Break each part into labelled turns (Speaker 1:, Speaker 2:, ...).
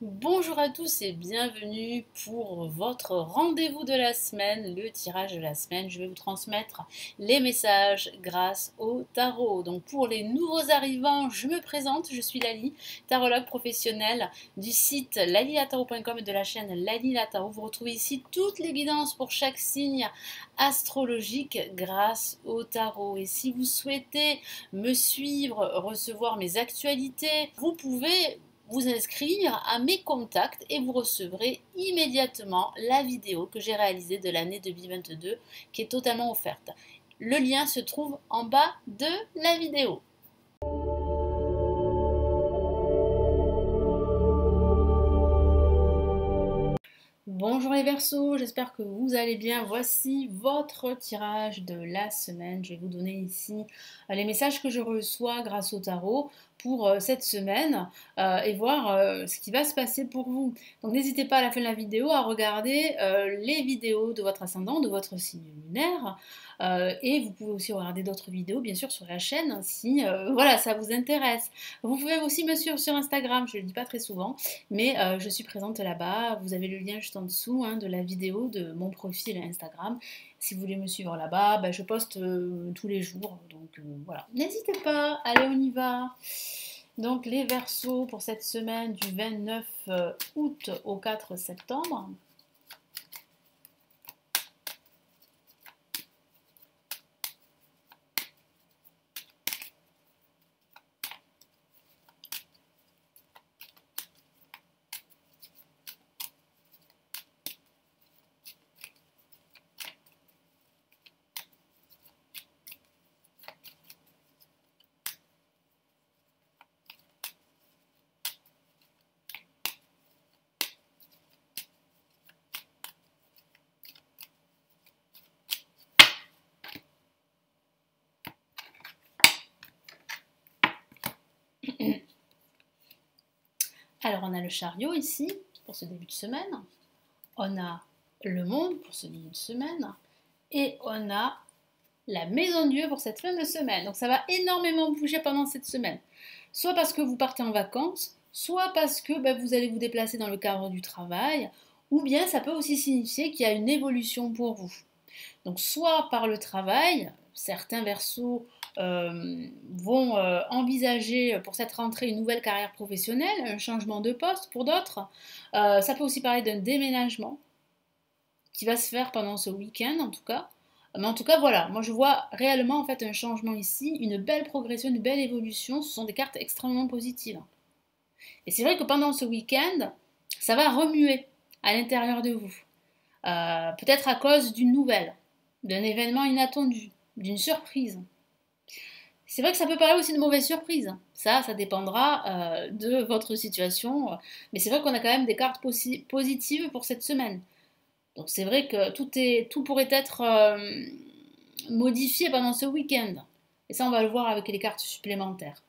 Speaker 1: Bonjour à tous et bienvenue pour votre rendez-vous de la semaine, le tirage de la semaine. Je vais vous transmettre les messages grâce au tarot. Donc pour les nouveaux arrivants, je me présente, je suis Lali, tarologue professionnelle du site lalilatarot.com et de la chaîne Lali La Tarot. Vous retrouvez ici toutes les guidances pour chaque signe astrologique grâce au tarot. Et si vous souhaitez me suivre, recevoir mes actualités, vous pouvez vous inscrire à mes contacts et vous recevrez immédiatement la vidéo que j'ai réalisée de l'année 2022 qui est totalement offerte. Le lien se trouve en bas de la vidéo. Bonjour les Verseaux, j'espère que vous allez bien. Voici votre tirage de la semaine. Je vais vous donner ici les messages que je reçois grâce au tarot pour cette semaine et voir ce qui va se passer pour vous. Donc n'hésitez pas à la fin de la vidéo à regarder les vidéos de votre ascendant, de votre signe lunaire. Et vous pouvez aussi regarder d'autres vidéos, bien sûr, sur la chaîne si voilà, ça vous intéresse. Vous pouvez aussi me suivre sur Instagram, je ne le dis pas très souvent, mais je suis présente là-bas. Vous avez le lien juste en dessous de la vidéo de mon profil Instagram. Si vous voulez me suivre là-bas, je poste tous les jours. Donc voilà, n'hésitez pas, allez, on y va. Donc les Verseaux pour cette semaine du 29 août au 4 septembre. Alors on a le chariot ici pour ce début de semaine. On a le monde pour ce début de semaine. Et on a la maison Dieu pour cette fin de semaine. Donc ça va énormément bouger pendant cette semaine. Soit parce que vous partez en vacances, soit parce que vous allez vous déplacer dans le cadre du travail, ou bien ça peut aussi signifier qu'il y a une évolution pour vous. Donc soit par le travail, certains Verseaux vont envisager pour cette rentrée une nouvelle carrière professionnelle, un changement de poste pour d'autres. Ça peut aussi parler d'un déménagement qui va se faire pendant ce week-end en tout cas. Mais en tout cas, voilà, moi je vois réellement en fait un changement ici, une belle progression, une belle évolution. Ce sont des cartes extrêmement positives. Et c'est vrai que pendant ce week-end, ça va remuer à l'intérieur de vous. Peut-être à cause d'une nouvelle, d'un événement inattendu, d'une surprise. C'est vrai que ça peut parler aussi de mauvaises surprises. Ça dépendra de votre situation. Mais c'est vrai qu'on a quand même des cartes positives pour cette semaine. Donc c'est vrai que tout pourrait être modifié pendant ce week-end. Et ça, on va le voir avec les cartes supplémentaires.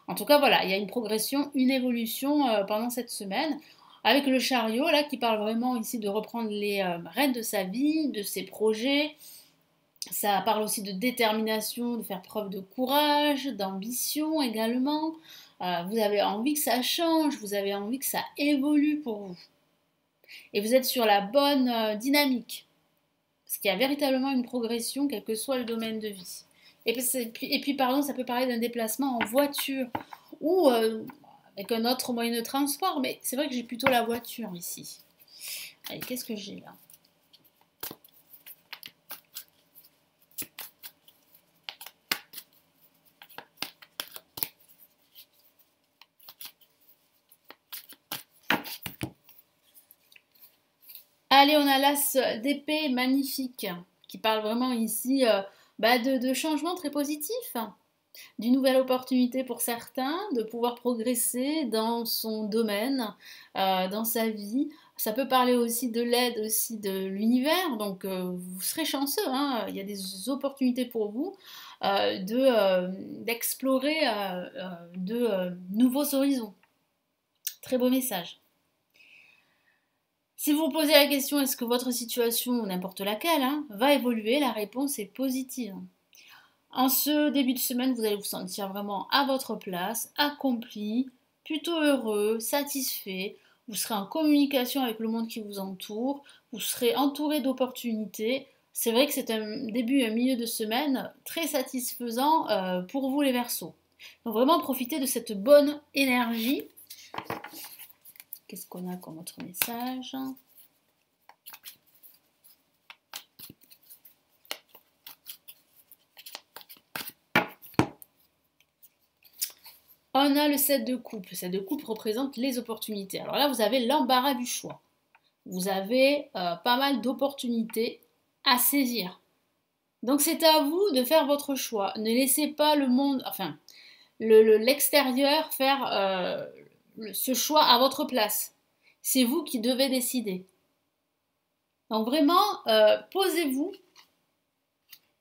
Speaker 1: En tout cas, voilà, il y a une progression, une évolution pendant cette semaine. Avec le chariot, là, qui parle vraiment ici de reprendre les rênes de sa vie, de ses projets. Ça parle aussi de détermination, de faire preuve de courage, d'ambition également. Vous avez envie que ça change, vous avez envie que ça évolue pour vous. Et vous êtes sur la bonne dynamique. Parce qu'il y a véritablement une progression, quel que soit le domaine de vie. Et puis, pardon, ça peut parler d'un déplacement en voiture ou avec un autre moyen de transport, mais c'est vrai que j'ai plutôt la voiture ici. Allez, qu'est-ce que j'ai là? Allez, on a l'as d'épée magnifique, qui parle vraiment ici de changements très positifs, d'une nouvelle opportunité pour certains, de pouvoir progresser dans son domaine, dans sa vie. Ça peut parler aussi de l'aide aussi de l'univers, donc vous serez chanceux, il y a des opportunités pour vous d'explorer de nouveaux horizons. Très beau message. Si vous vous posez la question est-ce que votre situation, n'importe laquelle, va évoluer, la réponse est positive. En ce début de semaine, vous allez vous sentir vraiment à votre place, accompli, plutôt heureux, satisfait. vous serez en communication avec le monde qui vous entoure, vous serez entouré d'opportunités. C'est vrai que c'est un début, un milieu de semaine très satisfaisant pour vous les Verseaux. Donc vraiment profitez de cette bonne énergie. Qu'est-ce qu'on a comme autre message ? On a le 7 de coupe. Le 7 de coupe représente les opportunités. Alors là, vous avez l'embarras du choix. Vous avez pas mal d'opportunités à saisir. Donc c'est à vous de faire votre choix. Ne laissez pas le monde, enfin, l'extérieur faire ce choix à votre place. C'est vous qui devez décider. Donc vraiment, posez-vous.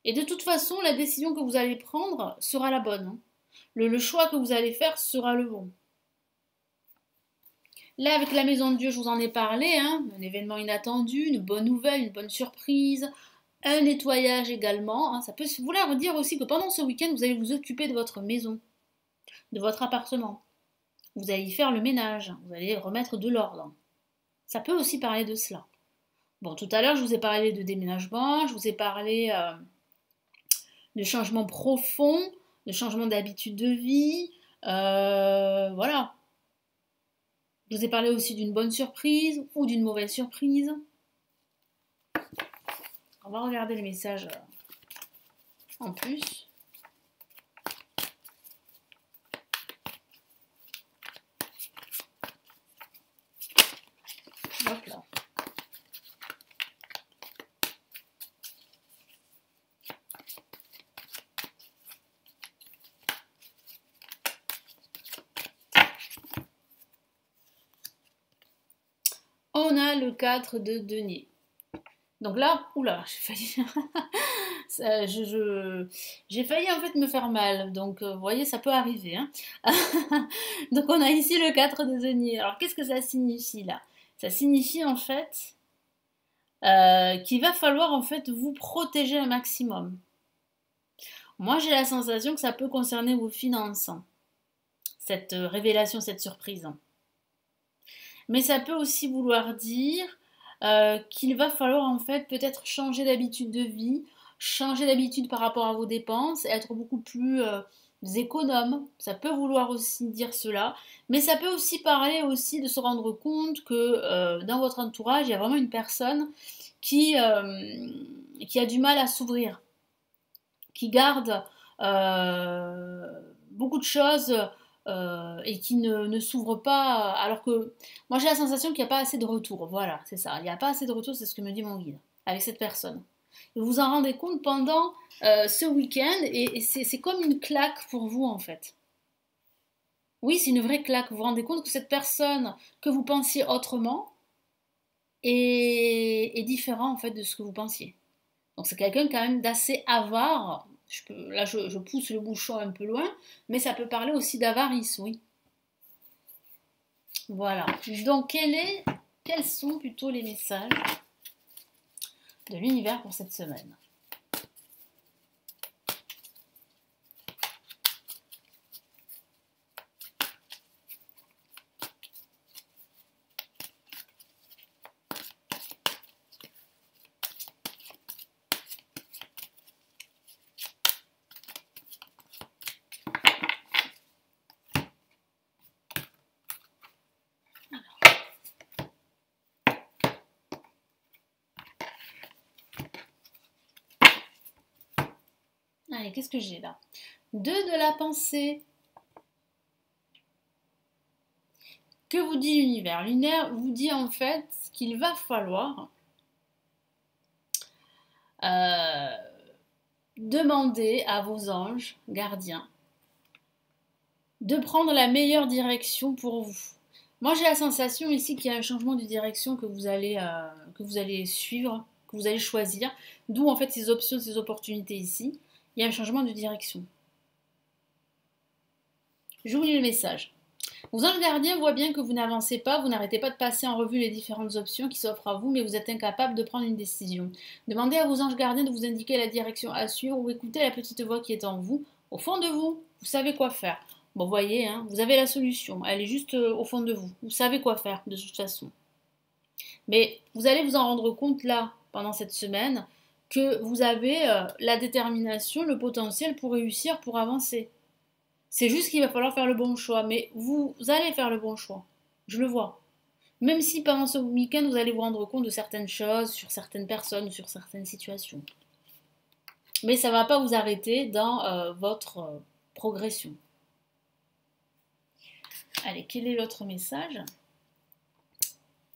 Speaker 1: Et de toute façon, la décision que vous allez prendre sera la bonne. Hein. Le choix que vous allez faire sera le bon. Là, avec la Maison de Dieu, je vous en ai parlé, hein, un événement inattendu, une bonne nouvelle, une bonne surprise, un nettoyage également. Hein. Ça peut vouloir dire aussi que pendant ce week-end, vous allez vous occuper de votre maison, de votre appartement. Vous allez y faire le ménage, vous allez remettre de l'ordre. Ça peut aussi parler de cela. Bon, tout à l'heure, je vous ai parlé de déménagement, je vous ai parlé de changements profonds, de changements d'habitude de vie, voilà. Je vous ai parlé aussi d'une bonne surprise ou d'une mauvaise surprise. On va regarder les messages en plus. Hop là. On a le 4 de denier. Donc là, oula, j'ai failli... j'ai failli en fait me faire mal. Donc, vous voyez, ça peut arriver. Hein. Donc, on a ici le 4 de denier. Alors, qu'est-ce que ça signifie là? Ça signifie en fait qu'il va falloir en fait vous protéger un maximum. Moi, j'ai la sensation que ça peut concerner vos finances. Cette révélation, cette surprise. Mais ça peut aussi vouloir dire qu'il va falloir en fait peut-être changer d'habitude de vie, changer d'habitude par rapport à vos dépenses, être beaucoup plus économe. Ça peut vouloir aussi dire cela, mais ça peut aussi parler aussi de se rendre compte que dans votre entourage, il y a vraiment une personne qui a du mal à s'ouvrir, qui garde beaucoup de choses et qui ne s'ouvre pas, alors que moi j'ai la sensation qu'il n'y a pas assez de retour. Voilà, c'est ça. Il n'y a pas assez de retour, c'est ce que me dit mon guide avec cette personne. Et vous vous en rendez compte pendant ce week-end et c'est comme une claque pour vous en fait. Oui, c'est une vraie claque. Vous vous rendez compte que cette personne que vous pensiez autrement est différent en fait de ce que vous pensiez. Donc c'est quelqu'un quand même d'assez avare. Je pousse le bouchon un peu loin, mais ça peut parler aussi d'avarice, oui. Voilà. Donc quels sont plutôt les messages de l'univers pour cette semaine? Allez, qu'est-ce que j'ai là? 2 de la pensée. Que vous dit l'univers? L'univers vous dit en fait qu'il va falloir demander à vos anges gardiens de prendre la meilleure direction pour vous. Moi j'ai la sensation ici qu'il y a un changement de direction que vous allez suivre, que vous allez choisir, d'où en fait ces options, ces opportunités ici. Il y a un changement de direction. Je vous lis le message. Vos anges gardiens voient bien que vous n'avancez pas, vous n'arrêtez pas de passer en revue les différentes options qui s'offrent à vous, mais vous êtes incapable de prendre une décision. Demandez à vos anges gardiens de vous indiquer la direction à suivre ou écoutez la petite voix qui est en vous, au fond de vous. Vous savez quoi faire. Bon, vous voyez, hein, vous avez la solution. Elle est juste au fond de vous. Vous savez quoi faire de toute façon. Mais vous allez vous en rendre compte là, pendant cette semaine, que vous avez la détermination, le potentiel pour réussir, pour avancer. C'est juste qu'il va falloir faire le bon choix. Mais vous allez faire le bon choix. Je le vois. Même si pendant ce week-end, vous allez vous rendre compte de certaines choses, sur certaines personnes, sur certaines situations. Mais ça ne va pas vous arrêter dans votre progression. Allez, quel est l'autre message?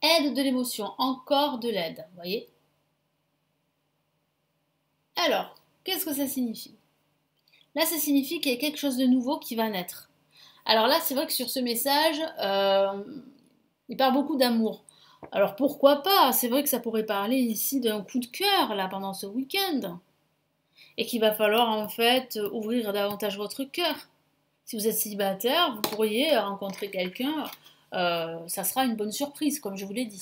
Speaker 1: Aide de l'émotion, encore de l'aide, vous voyez? Alors, qu'est-ce que ça signifie? Là, ça signifie qu'il y a quelque chose de nouveau qui va naître. Alors là, c'est vrai que sur ce message, il parle beaucoup d'amour. Alors pourquoi pas? C'est vrai que ça pourrait parler ici d'un coup de cœur, là, pendant ce week-end. Et qu'il va falloir, en fait, ouvrir davantage votre cœur. Si vous êtes célibataire, vous pourriez rencontrer quelqu'un. Ça sera une bonne surprise, comme je vous l'ai dit.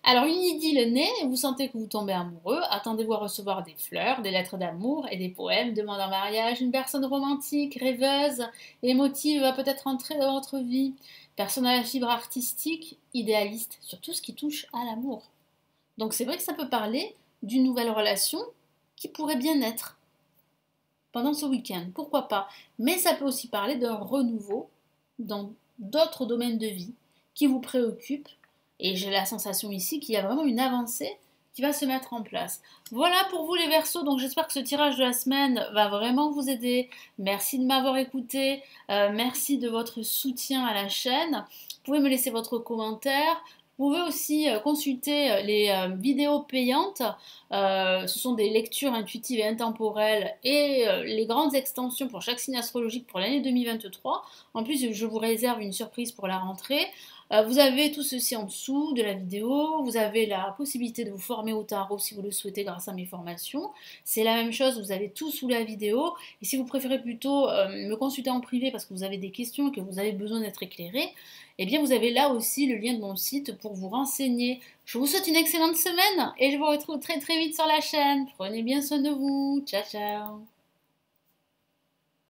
Speaker 1: Alors, une idylle naît, vous sentez que vous tombez amoureux, attendez-vous à recevoir des fleurs, des lettres d'amour et des poèmes demandant en mariage. Une personne romantique, rêveuse, émotive va peut-être entrer dans votre vie. Personne à la fibre artistique, idéaliste, sur tout ce qui touche à l'amour. Donc c'est vrai que ça peut parler d'une nouvelle relation qui pourrait bien être pendant ce week-end, pourquoi pas. Mais ça peut aussi parler d'un renouveau dans d'autres domaines de vie qui vous préoccupent. Et j'ai la sensation ici qu'il y a vraiment une avancée qui va se mettre en place. Voilà pour vous les Verseaux, donc j'espère que ce tirage de la semaine va vraiment vous aider. Merci de m'avoir écouté, merci de votre soutien à la chaîne. Vous pouvez me laisser votre commentaire. Vous pouvez aussi consulter les vidéos payantes. Ce sont des lectures intuitives et intemporelles et les grandes extensions pour chaque signe astrologique pour l'année 2023. En plus, je vous réserve une surprise pour la rentrée. Vous avez tout ceci en dessous de la vidéo, vous avez la possibilité de vous former au tarot si vous le souhaitez grâce à mes formations. C'est la même chose, vous avez tout sous la vidéo. Et si vous préférez plutôt me consulter en privé parce que vous avez des questions, que vous avez besoin d'être éclairé, eh bien vous avez là aussi le lien de mon site pour vous renseigner. Je vous souhaite une excellente semaine et je vous retrouve très très vite sur la chaîne. Prenez bien soin de vous. Ciao ciao.